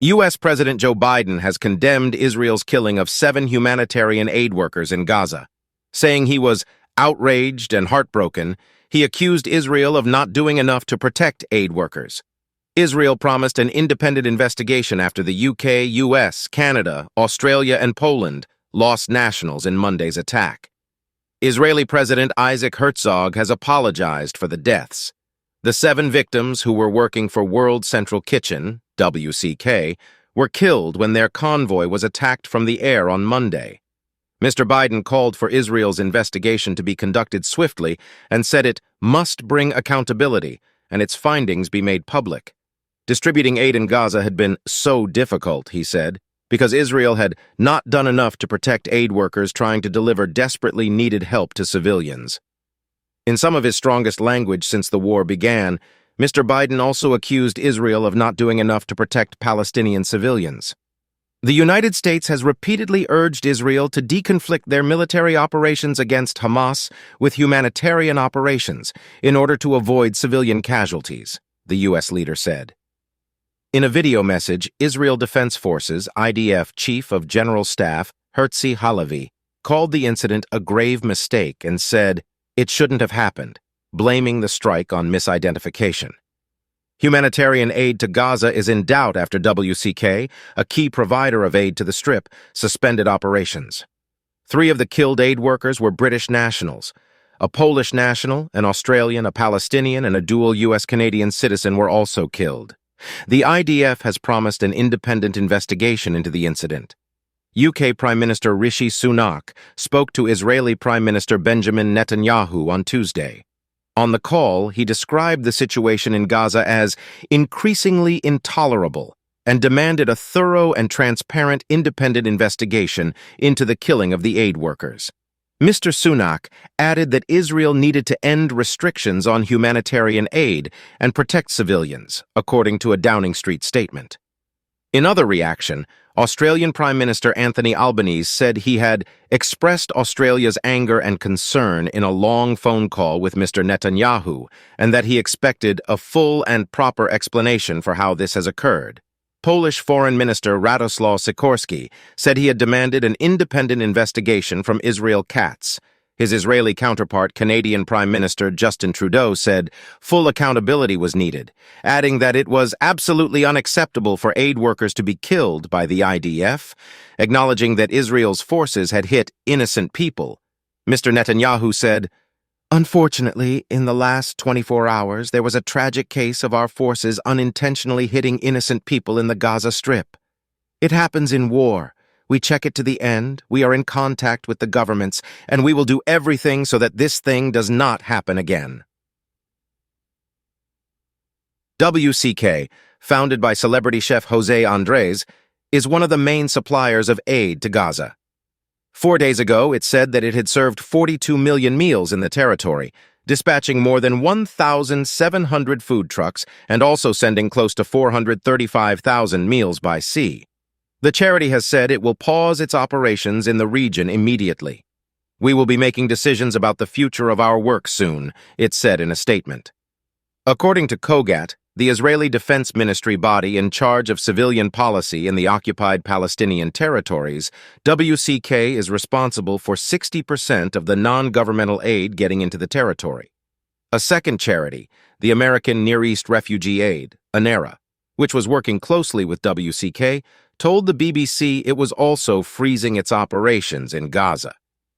U.S. President Joe Biden has condemned Israel's killing of 7 humanitarian aid workers in Gaza. Saying he was outraged and heartbroken, he accused Israel of not doing enough to protect aid workers. Israel promised an independent investigation after the UK, US, Canada, Australia, and Poland lost nationals in Monday's attack. Israeli President Isaac Herzog has apologized for the deaths. The 7 victims who were working for World Central Kitchen, WCK, were killed when their convoy was attacked from the air on Monday. Mr. Biden called for Israel's investigation to be conducted swiftly and said it must bring accountability and its findings be made public. Distributing aid in Gaza had been so difficult, he said, because Israel had not done enough to protect aid workers trying to deliver desperately needed help to civilians. In some of his strongest language since the war began, Mr. Biden also accused Israel of not doing enough to protect Palestinian civilians. The United States has repeatedly urged Israel to deconflict their military operations against Hamas with humanitarian operations in order to avoid civilian casualties, the U.S. leader said. In a video message, Israel Defense Forces (IDF) Chief of General Staff Herzi Halevi called the incident a grave mistake and said it shouldn't have happened, blaming the strike on misidentification. Humanitarian aid to Gaza is in doubt after WCK, a key provider of aid to the Strip, suspended operations. 3 of the killed aid workers were British nationals. A Polish national, an Australian, a Palestinian, and a dual U.S.-Canadian citizen were also killed. The IDF has promised an independent investigation into the incident. UK Prime Minister Rishi Sunak spoke to Israeli Prime Minister Benjamin Netanyahu on Tuesday. On the call, he described the situation in Gaza as increasingly intolerable and demanded a thorough and transparent independent investigation into the killing of the aid workers. Mr. Sunak added that Israel needed to end restrictions on humanitarian aid and protect civilians, according to a Downing Street statement. In other reaction, Australian Prime Minister Anthony Albanese said he had expressed Australia's anger and concern in a long phone call with Mr. Netanyahu and that he expected a full and proper explanation for how this has occurred. Polish Foreign Minister Radoslaw Sikorski said he had demanded an independent investigation from Israel Katz. His Israeli counterpart, Canadian Prime Minister Justin Trudeau, said full accountability was needed, adding that it was absolutely unacceptable for aid workers to be killed by the IDF, acknowledging that Israel's forces had hit innocent people. Mr. Netanyahu said, "Unfortunately, in the last 24 hours, there was a tragic case of our forces unintentionally hitting innocent people in the Gaza Strip. It happens in war. We check it to the end, we are in contact with the governments, and we will do everything so that this thing does not happen again." WCK, founded by celebrity chef Jose Andres, is one of the main suppliers of aid to Gaza. 4 days ago, it said that it had served 42 million meals in the territory, dispatching more than 1,700 food trucks and also sending close to 435,000 meals by sea. The charity has said it will pause its operations in the region immediately. "We will be making decisions about the future of our work soon," it said in a statement. According to Kogat, the Israeli Defense Ministry body in charge of civilian policy in the occupied Palestinian territories, WCK is responsible for 60% of the non-governmental aid getting into the territory. A second charity, the American Near East Refugee Aid, ANERA, which was working closely with WCK, told the BBC it was also freezing its operations in Gaza.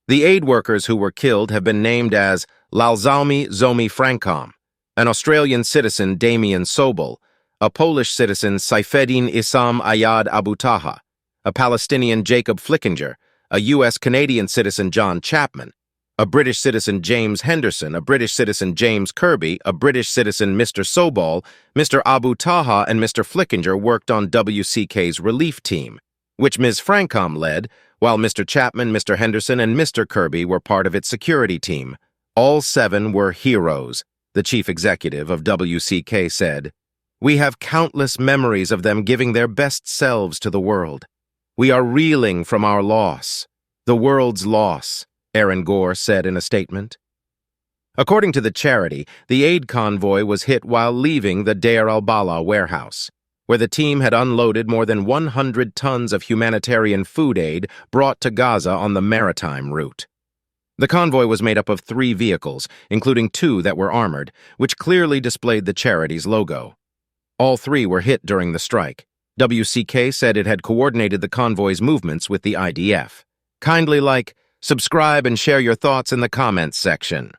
The aid workers who were killed have been named as Lalzaumi Zomi Frankom, an Australian citizen Damian Sobel, a Polish citizen Saifeddin Issam Ayad Abu Taha, a Palestinian Jacob Flickinger, a U.S.-Canadian citizen John Chapman, a British citizen James Henderson, a British citizen James Kirby, a British citizen Mr. Sobol. Mr. Abu Taha and Mr. Flickinger worked on WCK's relief team, which Ms. Frankom led, while Mr. Chapman, Mr. Henderson, and Mr. Kirby were part of its security team. All 7 were heroes, the chief executive of WCK said. "We have countless memories of them giving their best selves to the world. We are reeling from our loss, the world's loss," Aaron Gore said in a statement. According to the charity, the aid convoy was hit while leaving the Deir al-Balah warehouse, where the team had unloaded more than 100 tons of humanitarian food aid brought to Gaza on the maritime route. The convoy was made up of 3 vehicles, including 2 that were armored, which clearly displayed the charity's logo. All 3 were hit during the strike. WCK said it had coordinated the convoy's movements with the IDF. Kindly like, subscribe, and share your thoughts in the comments section.